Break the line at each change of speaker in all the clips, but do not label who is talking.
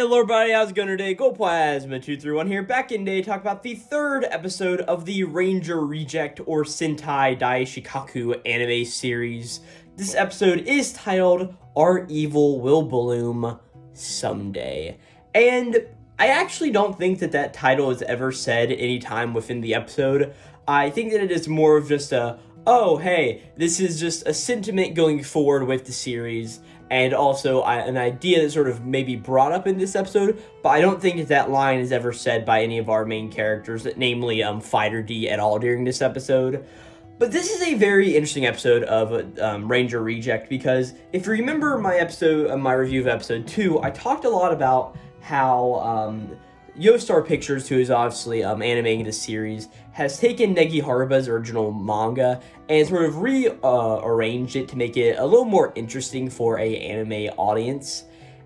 Hello everybody, how's it going today? Glowplasma231 here, back in today to talk about the third episode of the Ranger Reject or Sentai Daishikaku anime series. This episode is titled, Our Evil Will Bloom Someday. And I actually don't think that title is ever said any time within the episode. I think that it is more of just oh hey, this is just a sentiment going forward with the series, and also an idea that sort of maybe brought up in this episode, but I don't think that line is ever said by any of our main characters, namely Fighter D at all during this episode. But this is a very interesting episode of Ranger Reject, because if you remember my review of episode 2, I talked a lot about how Yoastar Pictures, who is obviously animating this series, has taken Negi Haruba's original manga and sort of rearranged it to make it a little more interesting for a anime audience.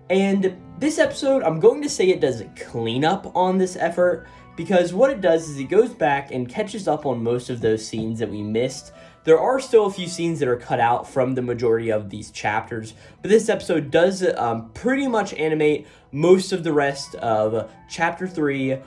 And this episode, I'm going to say it does clean up on this effort, because what it does is it goes back and catches up on most of those scenes that we missed. There are still a few scenes that are cut out from the majority of these chapters, but this episode does pretty much animate most of the rest of Chapter 3,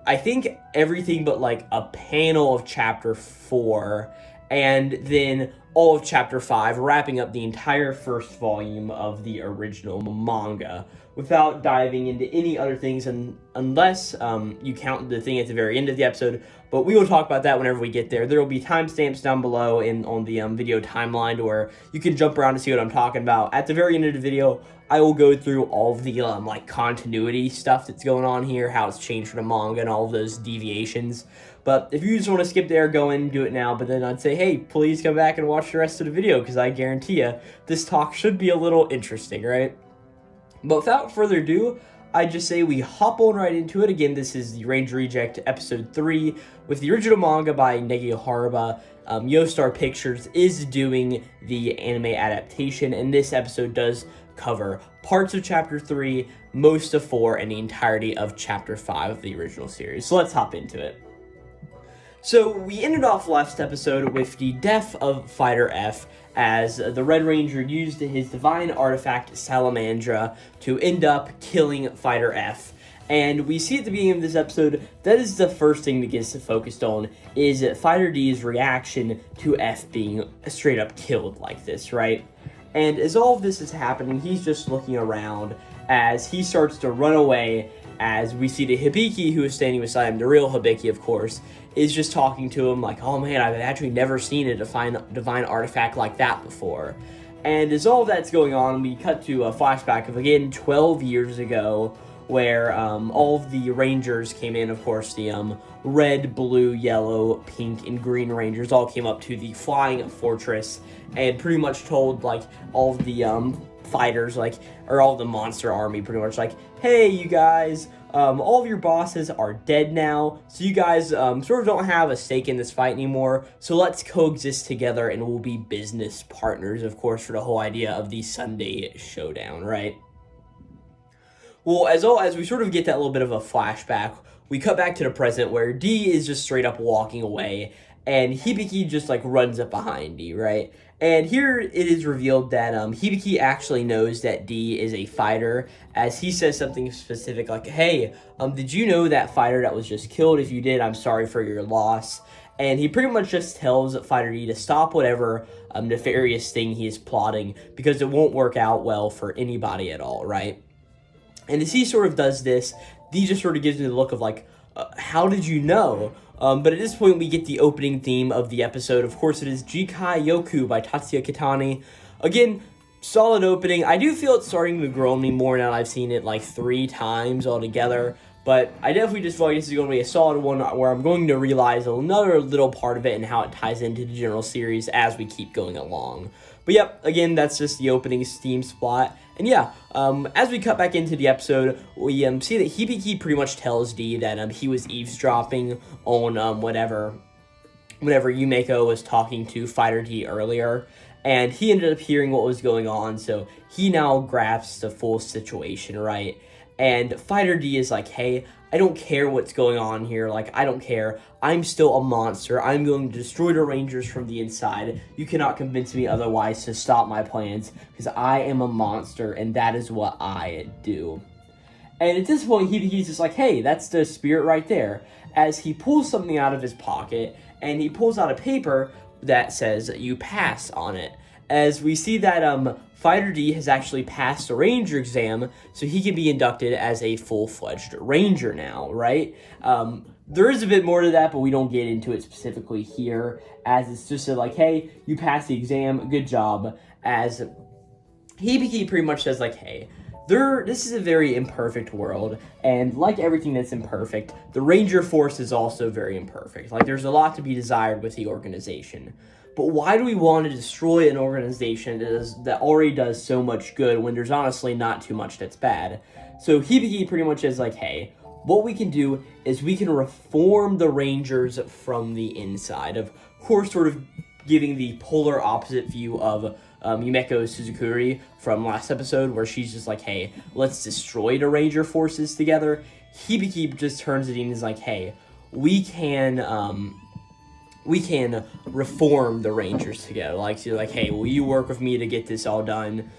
I think everything but like a panel of Chapter 4, and then all of Chapter 5, wrapping up the entire first volume of the original manga, without diving into any other things, unless you count the thing at the very end of the episode, but we will talk about that whenever we get there. There will be timestamps down below on the video timeline to where you can jump around to see what I'm talking about. At the very end of the video, I will go through all of the like continuity stuff that's going on here, how it's changed for the manga and all of those deviations. But if you just want to skip there, go in and do it now. But then I'd say, hey, please come back and watch the rest of the video, because I guarantee you, this talk should be a little interesting, right? But without further ado, I just say we hop on right into it. Again, this is the Ranger Reject Episode 3 with the original manga by Negi Haruba. Yoastar Pictures is doing the anime adaptation, and this episode does cover parts of Chapter 3, most of 4, and the entirety of Chapter 5 of the original series. So let's hop into it. So we ended off last episode with the death of Fighter F, as the Red Ranger used his divine artifact Salamandra to end up killing Fighter F. And we see at the beginning of this episode, that is the first thing that gets focused on, is Fighter D's reaction to F being straight up killed like this, right? And as all of this is happening, he's just looking around as he starts to run away, as we see the Hibiki, who is standing beside him, the real Hibiki, of course, is just talking to him like, oh man, I've actually never seen a divine artifact like that before. And as all of that's going on, we cut to a flashback of, again, 12 years ago, where all of the Rangers came in. Of course, the red, blue, yellow, pink, and green Rangers all came up to the Flying Fortress and pretty much told, like, all of the fighters, like, or all the monster army, pretty much like, hey, you guys, all of your bosses are dead now, so you guys sort of don't have a stake in this fight anymore, so let's coexist together and we'll be business partners, of course, for the whole idea of the Sunday Showdown, right? Well, as we sort of get that little bit of a flashback, we cut back to the present where D is just straight up walking away, and Hibiki just like runs up behind D, right? And here it is revealed that Hibiki actually knows that D is a fighter, as he says something specific like, hey, did you know that fighter that was just killed? If you did, I'm sorry for your loss. And he pretty much just tells Fighter D to stop whatever nefarious thing he is plotting, because it won't work out well for anybody at all, right? And as he sort of does this, D just sort of gives me the look of like, how did you know? But at this point, we get the opening theme of the episode. Of course, it is Jikai Yoku by Tatsuya Kitani. Again, solid opening. I do feel it's starting to grow on me more now that I've seen it like 3 times altogether. But I definitely just feel like this is going to be a solid one where I'm going to realize another little part of it and how it ties into the general series as we keep going along. But yep, again, that's just the opening Steam spot. And yeah, as we cut back into the episode, we see that Hibiki pretty much tells D that he was eavesdropping on whenever Yumeko was talking to Fighter D earlier. And he ended up hearing what was going on, so he now grasps the full situation, right? And Fighter D is like, hey, I don't care what's going on here. Like, I don't care. I'm still a monster. I'm going to destroy the Rangers from the inside. You cannot convince me otherwise to stop my plans, because I am a monster, and that is what I do. And at this point, Hibiki's just like, hey, that's the spirit right there. As he pulls something out of his pocket, and he pulls out a paper that says, you pass on it. As we see that Fighter D has actually passed the Ranger exam, so he can be inducted as a full-fledged Ranger now, right? There is a bit more to that, but we don't get into it specifically here, as it's just like, hey, you passed the exam, good job. As Hibiki pretty much says, like, hey, this is a very imperfect world, and like everything that's imperfect, the Ranger Force is also very imperfect. Like, there's a lot to be desired with the organization. But why do we want to destroy an organization that already does so much good when there's honestly not too much that's bad? So Hibiki pretty much is like, hey, what we can do is we can reform the Rangers from the inside. Of course, sort of giving the polar opposite view of Yumeko Suzukiri from last episode, where she's just like, hey, let's destroy the Ranger forces together. Hibiki just turns it in and is like, hey, we can reform the Rangers together. Like, so like, hey, will you work with me to get this all done?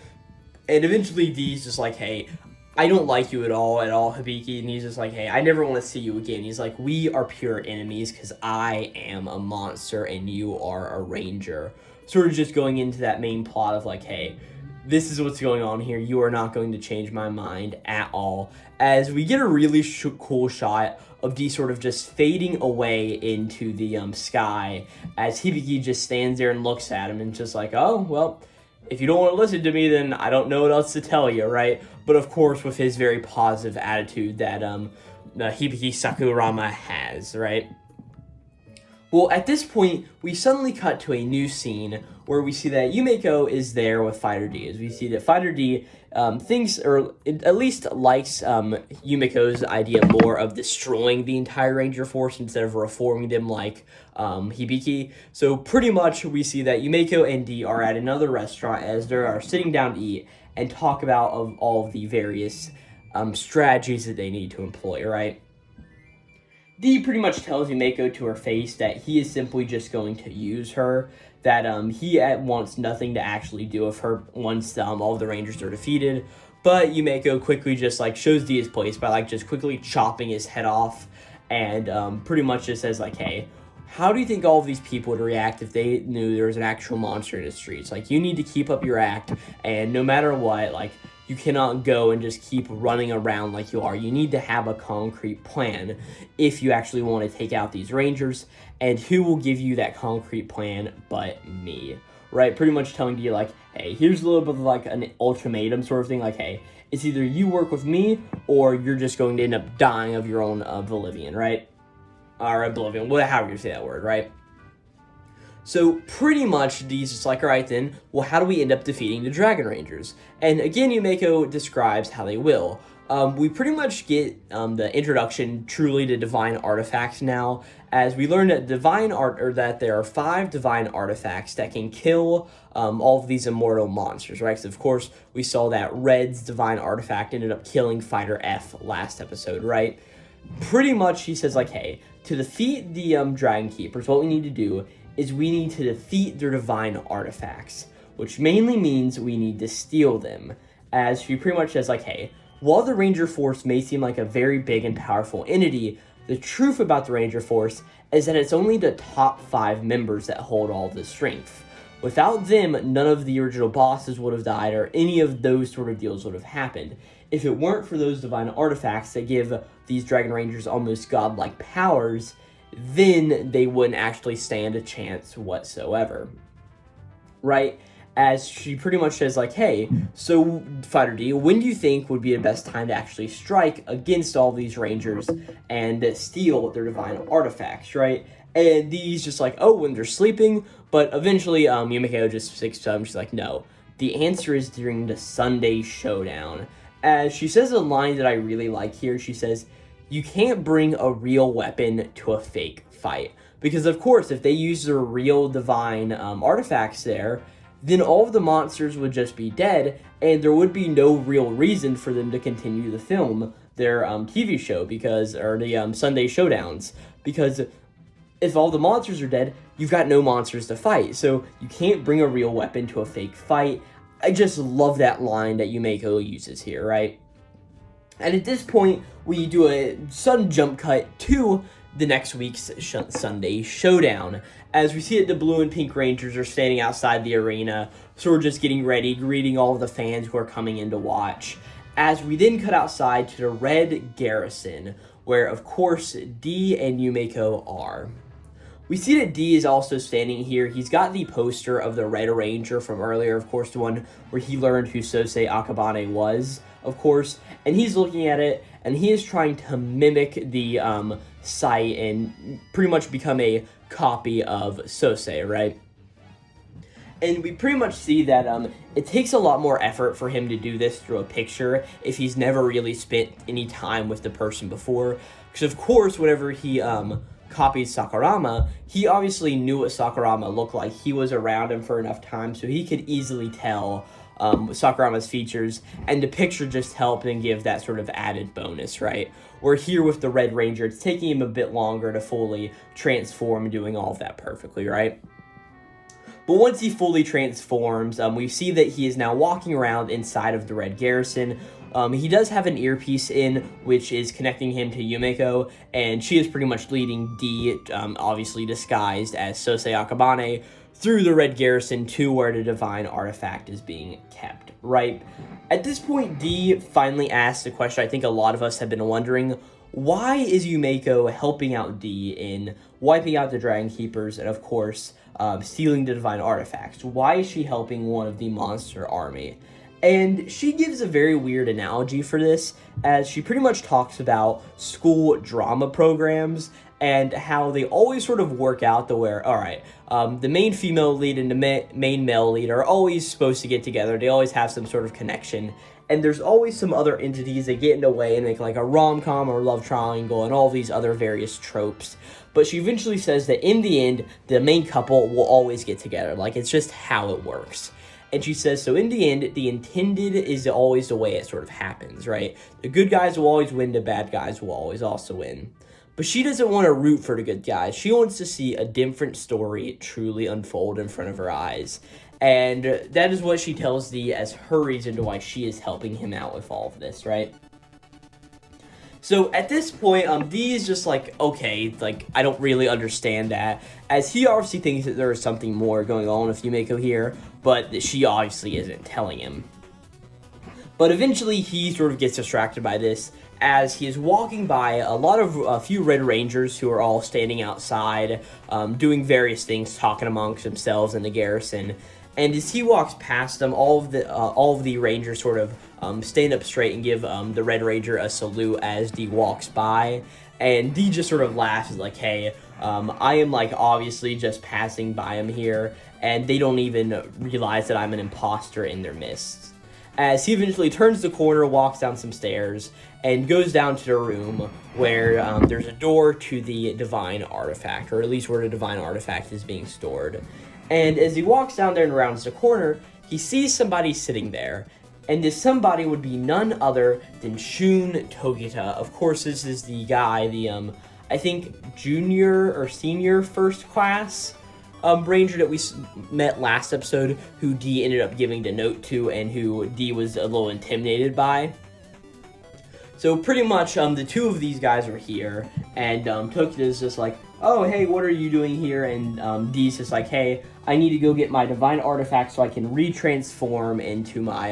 And eventually D's just like, hey, I don't like you at all, Hibiki. And he's just like, hey, I never want to see you again. He's like, we are pure enemies because I am a monster and you are a Ranger. Sort of just going into that main plot of like, hey, this is what's going on here. You are not going to change my mind at all. As we get a really cool shot of D sort of just fading away into the sky, as Hibiki just stands there and looks at him and just like, oh, well, if you don't want to listen to me, then I don't know what else to tell you, right? But of course, with his very positive attitude that Hibiki Sakurama has, right? Well, at this point, we suddenly cut to a new scene where we see that Yumeko is there with Fighter D. As we see that Fighter D thinks, or at least likes, Yumeko's idea more of destroying the entire Ranger Force instead of reforming them like Hibiki. So pretty much we see that Yumeko and D are at another restaurant as they are sitting down to eat and talk about all of the various strategies that they need to employ, right? D pretty much tells Yumeko to her face that he is simply just going to use her, that he wants nothing to actually do with her once all of the Rangers are defeated. But Yumeko quickly just like shows D his place by like just quickly chopping his head off, and pretty much just says like, hey, how do you think all of these people would react if they knew there was an actual monster in the streets? Like, you need to keep up your act, and no matter what, like, you cannot go and just keep running around like you are. You need to have a concrete plan if you actually want to take out these Rangers. And who will give you that concrete plan but me? Right? Pretty much telling you like, hey, here's a little bit of like an ultimatum sort of thing. Like, hey, it's either you work with me or you're just going to end up dying of your own oblivion, right? Or oblivion, however you say that word, right? So pretty much D's just like, all right then, well, how do we end up defeating the Dragon Rangers? And again, Yumeko describes how they will. We pretty much get the introduction truly to divine artifacts now, as we learn that that there are 5 divine artifacts that can kill all of these immortal monsters, right? Because of course we saw that Red's divine artifact ended up killing Fighter F last episode, right? Pretty much he says like, hey, to defeat the Dragon Keepers, what we need to do is we need to defeat their divine artifacts, which mainly means we need to steal them. As she pretty much says like, hey, while the Ranger Force may seem like a very big and powerful entity, the truth about the Ranger Force is that it's only the top 5 members that hold all the strength. Without them, none of the original bosses would have died or any of those sort of deals would have happened. If it weren't for those divine artifacts that give these Dragon Rangers almost godlike powers, then they wouldn't actually stand a chance whatsoever, right? As she pretty much says like, hey, so Fighter D, when do you think would be the best time to actually strike against all these Rangers and steal their divine artifacts, right? And D's just like, oh, when they're sleeping. But eventually Yumeko just sticks to him. She's like, no, the answer is during the Sunday showdown. As she says a line that I really like here, she says, you can't bring a real weapon to a fake fight. Because, of course, if they use their real divine artifacts there, then all of the monsters would just be dead, and there would be no real reason for them to continue to film their TV show, or the Sunday showdowns. Because if all the monsters are dead, you've got no monsters to fight. So you can't bring a real weapon to a fake fight. I just love that line that Yumeko uses here, right? And at this point, we do a sudden jump cut to the next week's Sunday Showdown, as we see that the blue and pink Rangers are standing outside the arena, sort of just getting ready, greeting all of the fans who are coming in to watch. As we then cut outside to the Red Garrison, where, of course, D and Yumeko are. We see that D is also standing here. He's got the poster of the Red Ranger from earlier, of course, the one where he learned who Sosei Akabane was, of course, and he's looking at it, and he is trying to mimic the site and pretty much become a copy of Sosei, right? And we pretty much see that it takes a lot more effort for him to do this through a picture if he's never really spent any time with the person before. Because, of course, whenever he copied Sakurama, he obviously knew what Sakurama looked like. He was around him for enough time, so he could easily tell Sakurama's features, and the picture just helped and give that sort of added bonus, right? Where here with the Red Ranger, it's taking him a bit longer to fully transform, doing all of that perfectly, right? But once he fully transforms, we see that he is now walking around inside of the Red Garrison. He does have an earpiece in, which is connecting him to Yumeko, and she is pretty much leading D, obviously disguised as Sosei Akabane, through the Red Garrison to where the divine artifact is being kept, right? At this point, D finally asks a question I think a lot of us have been wondering. Why is Yumeko helping out D in wiping out the Dragon Keepers and, of course, stealing the divine artifacts? Why is she helping one of the monster army? And she gives a very weird analogy for this, as she pretty much talks about school drama programs and how they always sort of work out to where, all right, the main female lead and the main male lead are always supposed to get together. They always have some sort of connection. And there's always some other entities that get in the way and make like a rom-com or love triangle and all these other various tropes. But she eventually says that in the end, the main couple will always get together. Like, it's just how it works. And she says, so in the end, the intended is always the way it sort of happens, right? The good guys will always win, the bad guys will always also win. But she doesn't want to root for the good guys. She wants to see a different story truly unfold in front of her eyes. And that is what she tells Dee as her reason to why she is helping him out with all of this, right? So at this point, Dee is just like, okay, like, I don't really understand that, as he obviously thinks that there is something more going on with Yumeko here, but she obviously isn't telling him. But eventually he sort of gets distracted by this, as he is walking by a few Red Rangers who are all standing outside, doing various things, talking amongst themselves in the garrison. And as he walks past them, all of the Rangers sort of stand up straight and give the Red Ranger a salute as Dee walks by. And Dee just sort of laughs, like, hey, I am, like, obviously just passing by him here, and they don't even realize that I'm an imposter in their midst. As he eventually turns the corner, walks down some stairs, and goes down to the room where there's a door to the divine artifact, or at least where the divine artifact is being stored. And as he walks down there and rounds the corner, he sees somebody sitting there. And this somebody would be none other than Shun Tokita. Of course, this is the guy, I think, junior or senior first class Ranger that we met last episode, who Dee ended up giving the note to and who Dee was a little intimidated by. So pretty much, the two of these guys are here, and Tokita's just like, oh, hey, what are you doing here? And Dee's just like, hey, I need to go get my divine artifact so I can retransform into my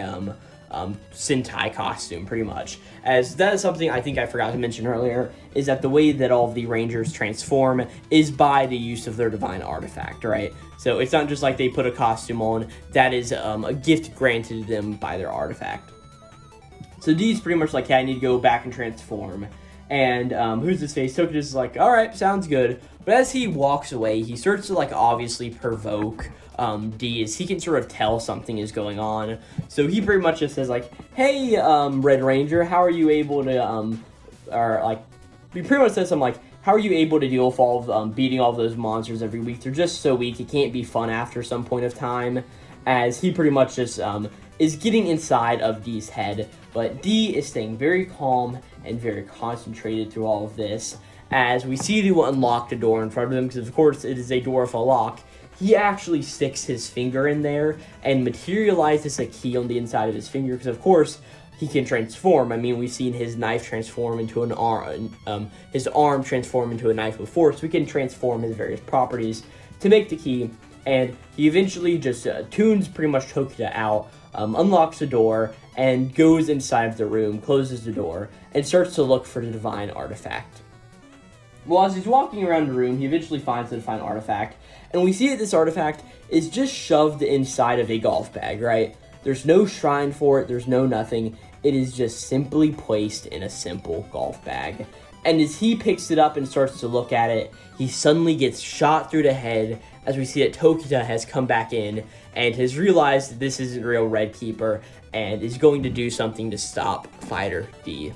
Sentai costume, pretty much. As that is something I think I forgot to mention earlier, is that the way that all of the Rangers transform is by the use of their divine artifact, right? So it's not just like they put a costume on, that is a gift granted to them by their artifact. So Dee's pretty much like, hey, I need to go back and transform. And who's this face? Tokita's is like, all right, sounds good. But as he walks away, he starts to, like, obviously provoke Dee, as he can sort of tell something is going on. So he pretty much just says, like, hey, Red Ranger, how are you able to, he pretty much says something like, how are you able to deal with all of beating all of those monsters every week? They're just so weak, it can't be fun after some point of time. As he pretty much just is getting inside of Dee's head. But Dee is staying very calm and very concentrated through all of this. As we see to unlock the door in front of him, because of course it is a door with a lock, he actually sticks his finger in there and materializes a key on the inside of his finger, because of course he can transform. I mean, we've seen his knife transform into an arm, his arm transform into a knife before, so he can transform his various properties to make the key, and he eventually just tunes pretty much Tokita out, unlocks the door, and goes inside of the room, closes the door, and starts to look for the divine artifact. Well, as he's walking around the room, he eventually finds the divine artifact, and we see that this artifact is just shoved inside of a golf bag, right? There's no shrine for it, there's no nothing. It is just simply placed in a simple golf bag. And as he picks it up and starts to look at it, he suddenly gets shot through the head, as we see that Tokita has come back in and has realized that this isn't real Red Keeper and is going to do something to stop Fighter D.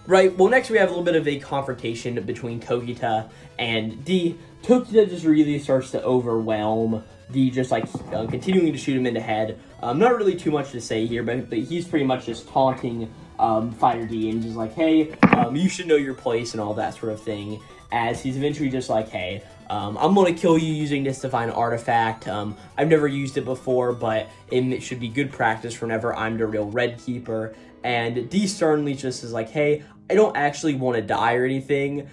Right, well, next we have a little bit of a confrontation between Tokita and D. Tokita just really starts to overwhelm D, just like continuing to shoot him in the head. Not really too much to say here, but he's pretty much just taunting Fighter D and just like, hey, you should know your place and all that sort of thing, as he's eventually just like, hey, I'm going to kill you using this divine artifact. I've never used it before, but it should be good practice whenever I'm the real Red Keeper. And D sternly just is like, hey, I don't actually want to die or anything.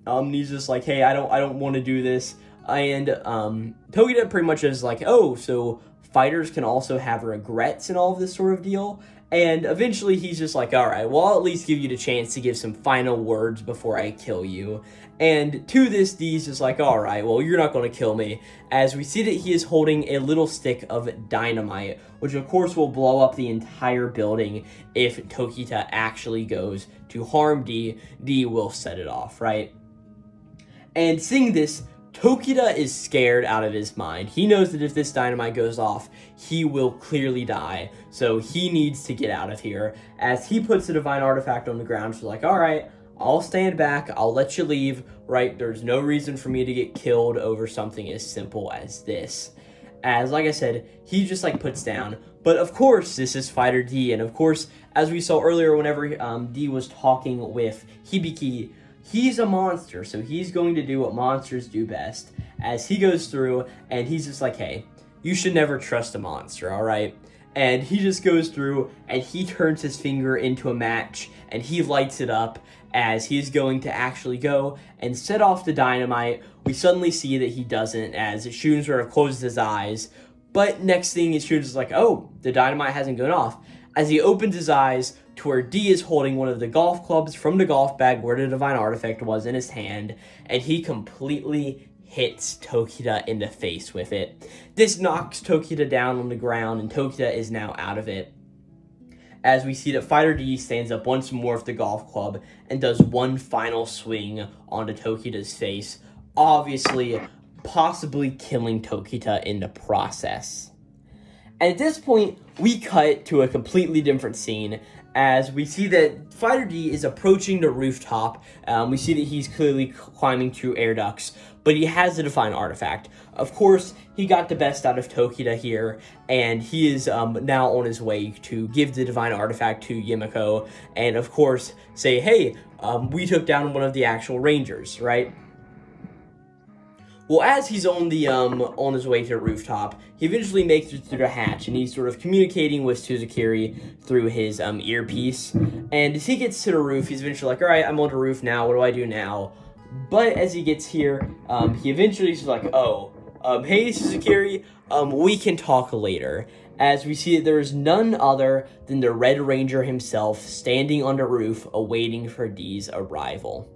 He's just like, hey, I don't want to do this. And Tokita pretty much is like, oh, so fighters can also have regrets and all of this sort of deal. And eventually he's just like, all right, well, I'll at least give you the chance to give some final words before I kill you. And to this, D's just like, all right, well, you're not going to kill me. As we see that he is holding a little stick of dynamite, which of course will blow up the entire building if Tokita actually goes to harm D. D will set it off, right? And seeing this, Tokita is scared out of his mind. He knows that if this dynamite goes off, he will clearly die. So he needs to get out of here. As he puts the divine artifact on the ground, she's like, all right, I'll stand back. I'll let you leave, right? There's no reason for me to get killed over something as simple as this. As, like I said, he just, like, puts down. But, of course, this is Fighter D. And, of course, as we saw earlier, whenever D was talking with Hibiki, he's a monster, so he's going to do what monsters do best. As he goes through, and he's just like, hey, you should never trust a monster, all right? And he just goes through, and he turns his finger into a match, and he lights it up as he's going to actually go and set off the dynamite. We suddenly see that he doesn't, as Shun sort of closes his eyes. But next thing is Shun's like, oh, the dynamite hasn't gone off. As he opens his eyes to where D is holding one of the golf clubs from the golf bag where the divine artifact was in his hand, and he completely hits Tokita in the face with it. This knocks Tokita down on the ground, and Tokita is now out of it. As we see that Fighter D stands up once more with the golf club and does one final swing onto Tokita's face, obviously possibly killing Tokita in the process. And at this point, we cut to a completely different scene as we see that Fighter D is approaching the rooftop. We see that he's clearly climbing through air ducts, but he has the divine artifact. Of course, he got the best out of Tokita here, and he is now on his way to give the divine artifact to Yumeko, and of course say, hey, we took down one of the actual rangers, right? Well, as he's on his way to the rooftop, he eventually makes it through the hatch, and he's sort of communicating with Suzukiri through his earpiece. And as he gets to the roof, he's eventually like, all right, I'm on the roof now, what do I do now? But as he gets here, he eventually is like, oh, hey, Suzukiri, we can talk later. As we see that there is none other than the Red Ranger himself standing on the roof awaiting for D's arrival.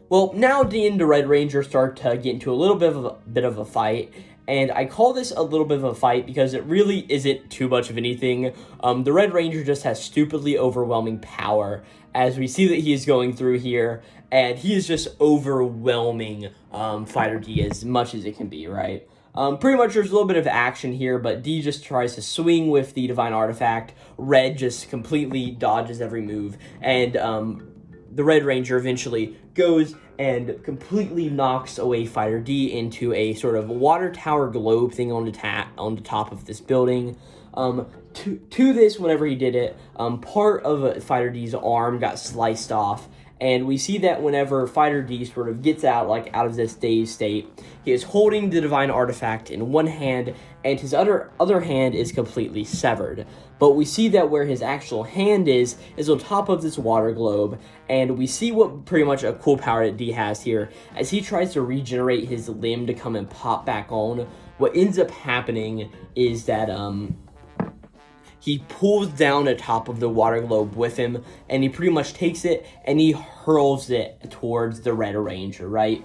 Well, now D and the Red Ranger start to get into a little bit of a fight, and I call this a little bit of a fight because it really isn't too much of anything. The Red Ranger just has stupidly overwhelming power, as we see that he is going through here, and he is just overwhelming Fighter D as much as it can be, right? Pretty much there's a little bit of action here, but D just tries to swing with the divine artifact. Red just completely dodges every move, and the Red Ranger eventually goes and completely knocks away Fighter D into a sort of water tower globe thing on the top of this building. To this, whenever he did it, part of Fighter D's arm got sliced off, And we see that whenever Fighter D sort of gets out of this dazed state, he is holding the divine artifact in one hand, and his other hand is completely severed. But we see that where his actual hand is on top of this water globe, and we see what pretty much a cool power that D has here. As he tries to regenerate his limb to come and pop back on, what ends up happening is that he pulls down the top of the water globe with him, and he pretty much takes it and he hurls it towards the Red Ranger, right?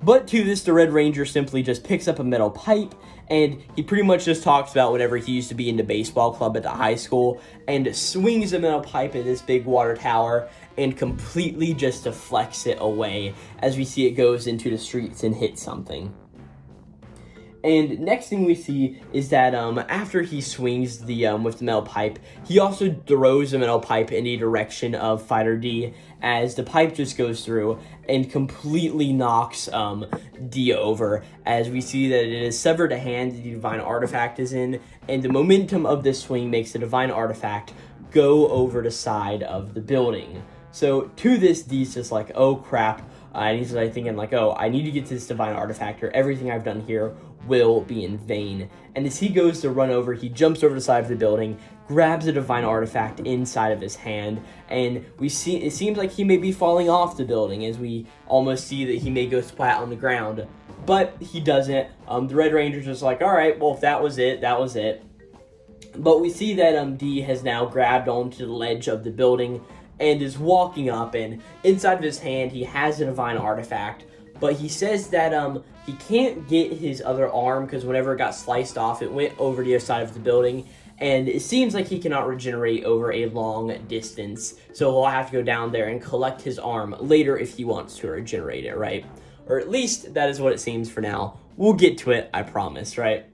But to this, the Red Ranger simply just picks up a metal pipe, and he pretty much just talks about whatever he used to be in the baseball club at the high school, and swings a metal pipe at this big water tower, and completely just deflects it away as we see it goes into the streets and hits something. And next thing we see is that after he swings the with the metal pipe, he also throws the metal pipe in the direction of Fighter D, as the pipe just goes through and completely knocks D over, as we see that it has severed a hand the divine artifact is in, and the momentum of this swing makes the divine artifact go over the side of the building. So to this, D's just like, oh crap, and he's like thinking like, oh, I need to get to this divine artifact, or everything I've done here will be in vain. And as he goes to run over, he jumps over the side of the building, grabs a divine artifact inside of his hand, and we see it seems like he may be falling off the building, as we almost see that he may go splat on the ground, but he doesn't. The Red Ranger's just like, all right, well, if that was it, that was it. But we see that D has now grabbed onto the ledge of the building and is walking up, and inside of his hand he has a divine artifact, but he says that he can't get his other arm because whenever it got sliced off, it went over the other side of the building, and it seems like he cannot regenerate over a long distance, so he'll have to go down there and collect his arm later if he wants to regenerate it, right? Or at least that is what it seems for now. We'll get to it, I promise, right?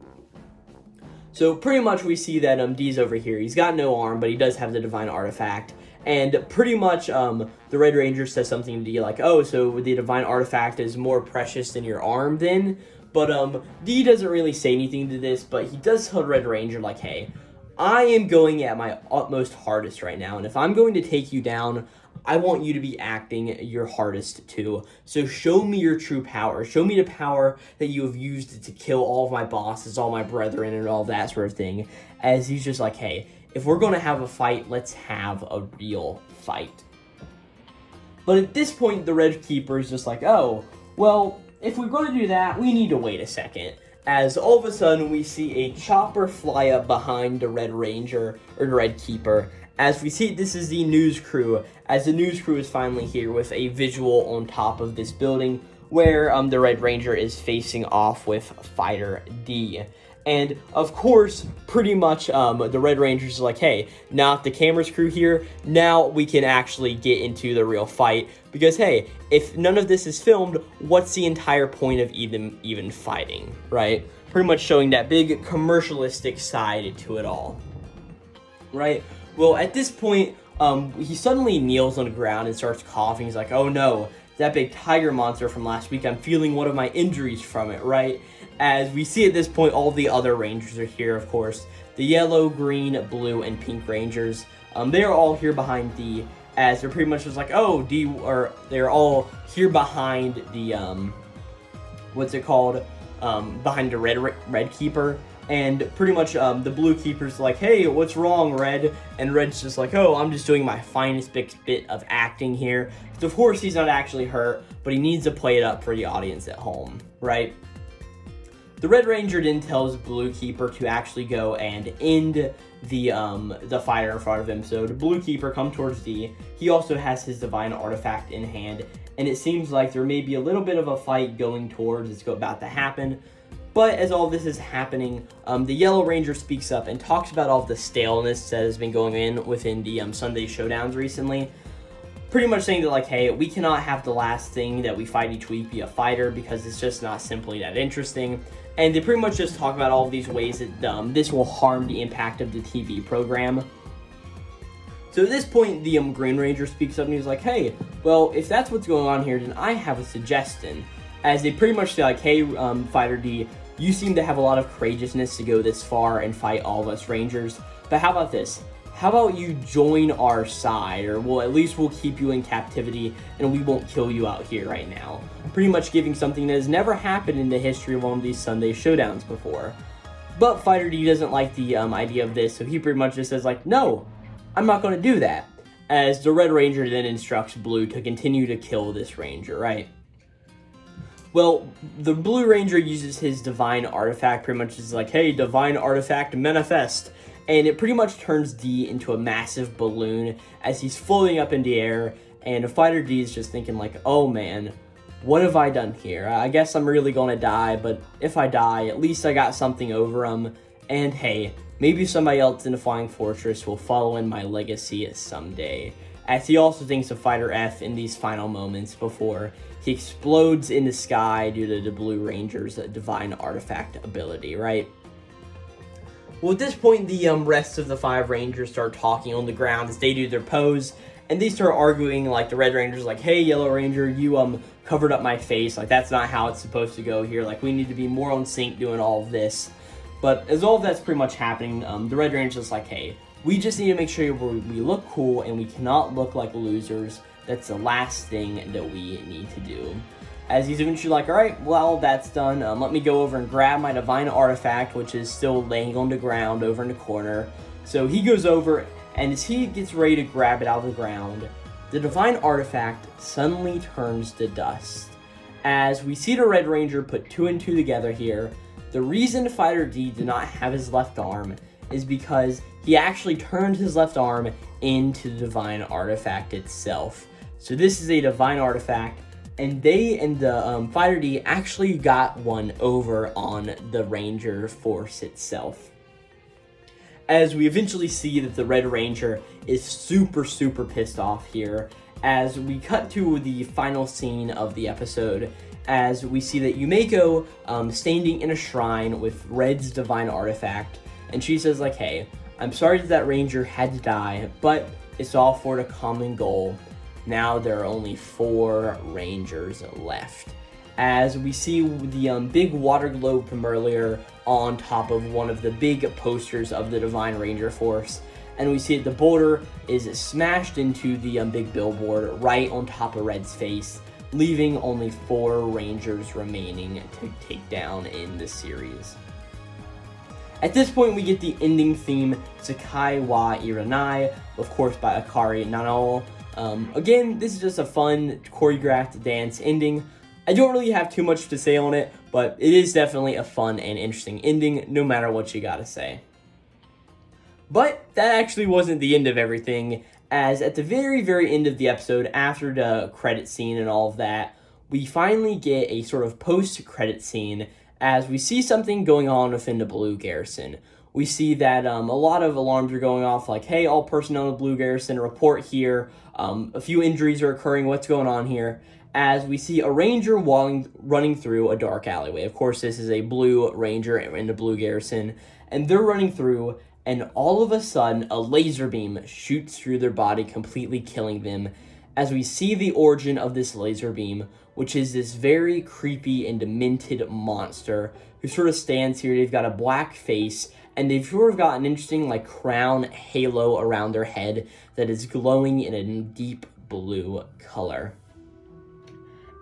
So pretty much we see that D's over here. He's got no arm, but he does have the divine artifact. And pretty much the Red Ranger says something to D like, oh, so the divine artifact is more precious than your arm then? But D doesn't really say anything to this, but he does tell Red Ranger like, hey, I am going at my utmost hardest right now, and if I'm going to take you down, I want you to be acting your hardest too. So show me your true power. Show me the power that you have used to kill all of my bosses, all my brethren, and all that sort of thing. As he's just like, hey, if we're going to have a fight, let's have a real fight. But at this point, the Red Keeper is just like, oh, well, if we're going to do that, we need to wait a second. As all of a sudden, we see a chopper fly up behind the Red Ranger, or the Red Keeper. As we see, this is the news crew, as the news crew is finally here with a visual on top of this building, where the Red Ranger is facing off with Fighter D. And of course, pretty much the Red Ranger's like, hey, now if the camera's crew here, now we can actually get into the real fight. Because hey, if none of this is filmed, what's the entire point of even fighting, right? Pretty much showing that big commercialistic side to it all, right? Well, at this point, he suddenly kneels on the ground and starts coughing. He's like, oh no, that big tiger monster from last week, I'm feeling one of my injuries from it, right? As we see at this point, all the other Rangers are here, of course. The yellow, green, blue, and pink Rangers. They're all here behind D, as they're pretty much just like, oh, D, or they're all here behind the, what's it called? Behind the Red Keeper. And pretty much the Blue Keeper's like, hey, what's wrong, Red? And Red's just like, oh, I'm just doing my finest bit of acting here. So of course he's not actually hurt, but he needs to play it up for the audience at home, right? The Red Ranger then tells Blue Keeper to actually go and end the fighter in front of him. So the Blue Keeper come towards D. He also has his divine artifact in hand, and it seems like there may be a little bit of a fight going towards it's about to happen. But as all this is happening, the Yellow Ranger speaks up and talks about all of the staleness that has been going in within the Sunday Showdowns recently. Pretty much saying that, like, hey, we cannot have the last thing that we fight each week be a fighter because it's just not simply that interesting. And they pretty much just talk about all of these ways that this will harm the impact of the TV program. So at this point, the Green Ranger speaks up and he's like, hey, well, if that's what's going on here, then I have a suggestion. As they pretty much say, like, hey, Fighter D, you seem to have a lot of courageousness to go this far and fight all of us Rangers, but how about this? how about you join our side, or we'll keep you in captivity and we won't kill you out here right now. Pretty much giving something that has never happened in the history of one of these Sunday showdowns before. But Fighter D doesn't like the idea of this, so he pretty much just says like, no, I'm not going to do that. As the Red Ranger then instructs Blue to continue to kill this Ranger, right? Well, the Blue Ranger uses his Divine Artifact, pretty much is like, hey, Divine Artifact manifest. And it pretty much turns D into a massive balloon as he's floating up in the air. And Fighter D is just thinking like, oh man, what have I done here? I guess I'm really gonna die, but if I die, at least I got something over him. And hey, maybe somebody else in the Flying Fortress will follow in my legacy someday. As he also thinks of Fighter F in these final moments before he explodes in the sky due to the Blue Ranger's Divine Artifact ability, right? Well, at this point, the rest of the 5 Rangers start talking on the ground as they do their pose, and they start arguing, like, the Red Ranger's like, hey, Yellow Ranger, you covered up my face, like, that's not how it's supposed to go here, like, we need to be more on sync doing all of this. But as all of that's pretty much happening, the Red Ranger's like, hey, we just need to make sure we look cool, and we cannot look like losers. That's the last thing that we need to do. As he's eventually like, alright, well, that's done. Let me go over and grab my Divine Artifact, which is still laying on the ground over in the corner. So he goes over, and as he gets ready to grab it out of the ground, the Divine Artifact suddenly turns to dust. As we see the Red Ranger put 2 and 2 together here, the reason Fighter D did not have his left arm is because he actually turned his left arm into the Divine Artifact itself. So this is a Divine Artifact, and they and the Fighter D actually got one over on the Ranger Force itself. As we eventually see that the Red Ranger is super pissed off here, as we cut to the final scene of the episode, as we see that Yumeko standing in a shrine with Red's Divine Artifact, and she says like, hey, I'm sorry that Ranger had to die, but it's all for the common goal. Now there are only 4 Rangers left. As we see the big water globe from earlier on top of one of the big posters of the Divine Ranger Force, and we see that the boulder is smashed into the big billboard right on top of Red's face, leaving only 4 Rangers remaining to take down in the series. At this point, we get the ending theme, Sakai wa Iranai, of course by Akari Nanao. Again, this is just a fun, choreographed dance ending. I don't really have too much to say on it, but it is definitely a fun and interesting ending, no matter what you gotta say. But that actually wasn't the end of everything, as at the very end of the episode, after the credit scene and all of that, we finally get a sort of post-credit scene as we see something going on within the Blue Garrison. We see that a lot of alarms are going off, like, hey, all personnel in the Blue Garrison, report here. A few injuries are occurring, what's going on here? As we see a ranger running through a dark alleyway. Of course, this is a Blue Ranger in the Blue Garrison, and they're running through, and all of a sudden, a laser beam shoots through their body, completely killing them, as we see the origin of this laser beam, which is this very creepy and demented monster who sort of stands here. They've got a black face, and they've sort of got an interesting, like, crown halo around their head that is glowing in a deep blue color.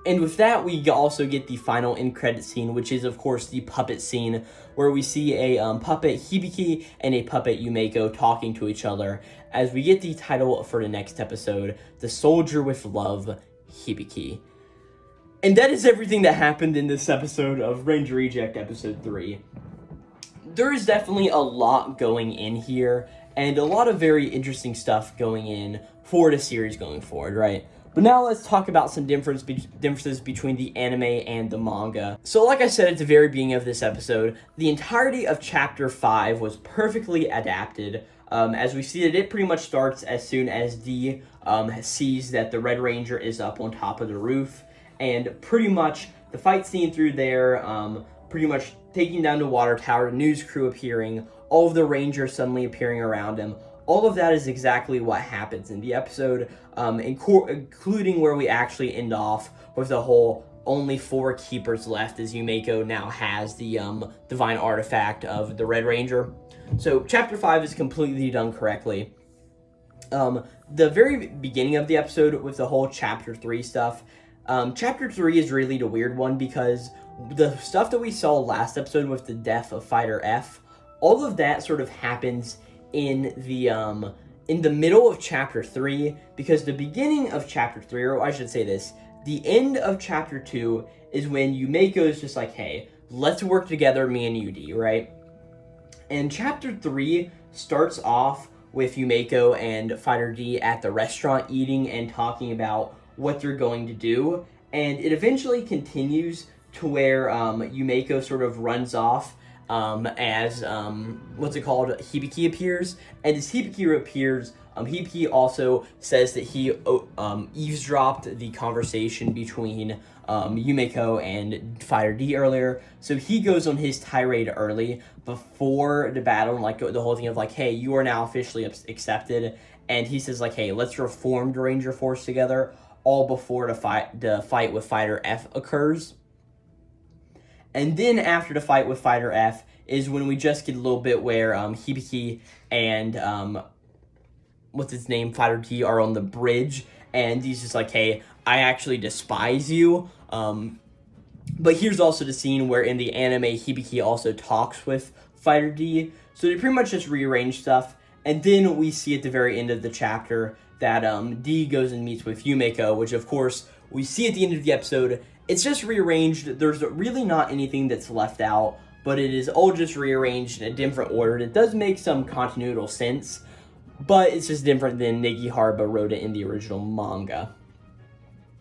And with that, we also get the final end credit scene, which is, of course, the puppet scene, where we see a puppet Hibiki and a puppet Yumeko talking to each other, as we get the title for the next episode, The Soldier with Love, Hibiki. And that is everything that happened in this episode of Ranger Reject Episode 3. There is definitely a lot going in here, and a lot of very interesting stuff going in for the series going forward, right? But now let's talk about some differences between the anime and the manga. So like I said at the very beginning of this episode, the entirety of Chapter 5 was perfectly adapted. As we see that it pretty much starts as soon as D sees that the Red Ranger is up on top of the roof, and pretty much the fight scene through there, pretty much taking down the water tower, the news crew appearing, all of the Rangers suddenly appearing around him. All of that is exactly what happens in the episode, including where we actually end off with the whole only 4 keepers left, as Yumeko now has the Divine Artifact of the Red Ranger. So Chapter 5 is completely done correctly. The very beginning of the episode with the whole Chapter 3 stuff, Chapter 3 is really the weird one because the stuff that we saw last episode with the death of Fighter F, all of that sort of happens in the middle of Chapter 3, because the beginning of Chapter 3, or I should say this, the end of Chapter 2 is when Yumeko is just like, hey, let's work together, me and UD, right? And Chapter 3 starts off with Yumeko and Fighter D at the restaurant eating and talking about what they're going to do, and it eventually continues to where Yumeko sort of runs off as Hibiki appears, and as Hibiki appears, Hibiki also says that he eavesdropped the conversation between Yumeko and Fighter D earlier, so he goes on his tirade early before the battle, and like the whole thing of like, hey, you are now officially accepted, and he says like, hey, let's reform the Ranger Force together, all before the fight with Fighter F occurs. And then after the fight with Fighter F is when we just get a little bit where Hibiki and Fighter D are on the bridge, and he's just like, hey, I actually despise you. But here's also the scene where in the anime Hibiki also talks with Fighter D, so they pretty much just rearrange stuff. And then we see at the very end of the chapter that D goes and meets with Yumeko, which of course we see at the end of the episode. It's just rearranged. There's really not anything that's left out, but it is all just rearranged in a different order. It does make some continuital sense, but it's just different than Negiharuba wrote it in the original manga.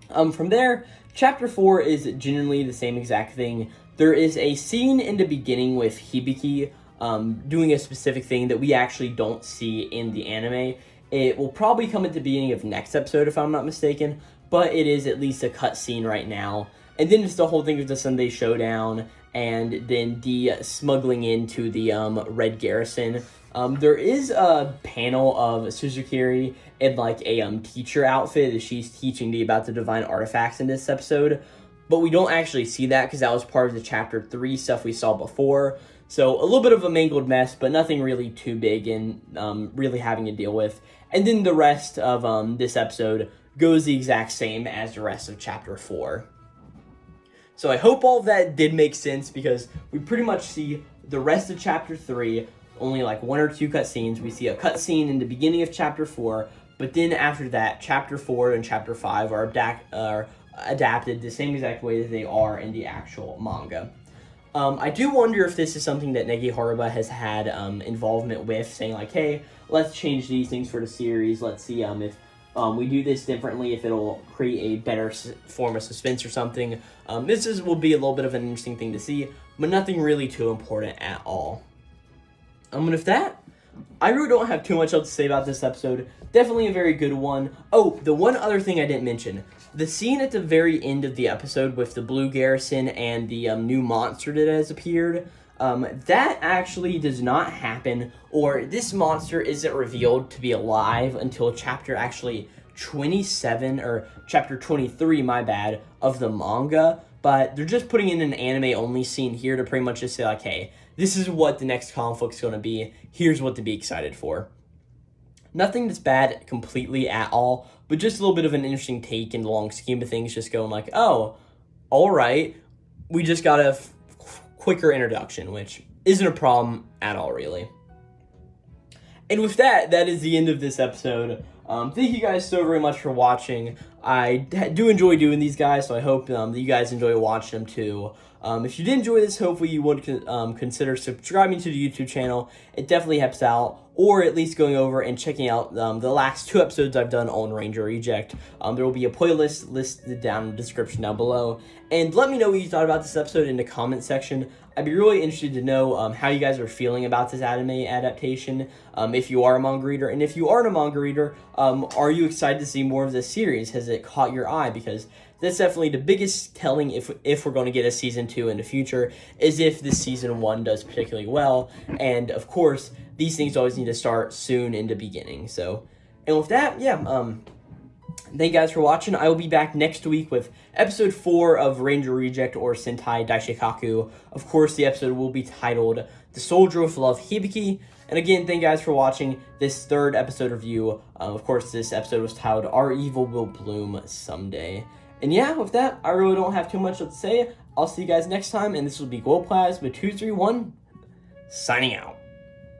From there, Chapter 4 is generally the same exact thing. There is a scene in the beginning with Hibiki doing a specific thing that we actually don't see in the anime. It will probably come at the beginning of next episode if I'm not mistaken, but it is at least a cut scene right now. And then it's the whole thing of the Sunday Showdown, and then D smuggling into the Red Garrison. There is a panel of Suzukiri in like a teacher outfit as she's teaching D about the divine artifacts in this episode, but we don't actually see that because that was part of the Chapter 3 stuff we saw before. So a little bit of a mangled mess, but nothing really too big and really having to deal with. And then the rest of this episode goes the exact same as the rest of Chapter 4. So I hope all of that did make sense, because we pretty much see the rest of Chapter 3, only like 1 or 2 cutscenes. We see a cutscene in the beginning of Chapter 4, but then after that, Chapter 4 and Chapter 5 are adapted the same exact way that they are in the actual manga. I do wonder if this is something that Negiharuba has had involvement with, saying like, hey, let's change these things for the series. Let's see if we do this differently, if it'll create a better form of suspense or something. This will be a little bit of an interesting thing to see, but nothing really too important at all. And with that, I really don't have too much else to say about this episode. Definitely a very good one. Oh, the one other thing I didn't mention. The scene at the very end of the episode with the Blue Garrison and the new monster that has appeared, that actually does not happen, or this monster isn't revealed to be alive until chapter 27, or chapter 23, my bad, of the manga. But they're just putting in an anime-only scene here to pretty much just say like, hey, this is what the next conflict's going to be. Here's what to be excited for. Nothing that's bad completely at all, but just a little bit of an interesting take in the long scheme of things, just going like, oh, all right, we just got a quicker introduction, which isn't a problem at all, really. And with that, that is the end of this episode. Thank you guys so very much for watching. I do enjoy doing these guys, so I hope that you guys enjoy watching them too. If you did enjoy this, hopefully you would consider subscribing to the YouTube channel. It definitely helps out, or at least going over and checking out the last 2 episodes I've done on Ranger Reject. There will be a playlist listed down in the description down below. And let me know what you thought about this episode in the comment section. I'd be really interested to know how you guys are feeling about this anime adaptation, if you are a manga reader. And if you aren't a manga reader, are you excited to see more of this series? Has it caught your eye? Because that's definitely the biggest telling if we're going to get a season 2 in the future, is if this season 1 does particularly well. And of course, these things always need to start soon in the beginning. So, and with that, yeah, thank you guys for watching. I will be back next week with episode 4 of Ranger Reject or Sentai Daishikaku. Of course, the episode will be titled The Soldier with Love Hibiki. And again, thank you guys for watching this third episode review. Of course, this episode was titled Our Evil Will Bloom Someday. And yeah, with that, I really don't have too much to say. I'll see you guys next time, and this will be Glowplasma231 signing out.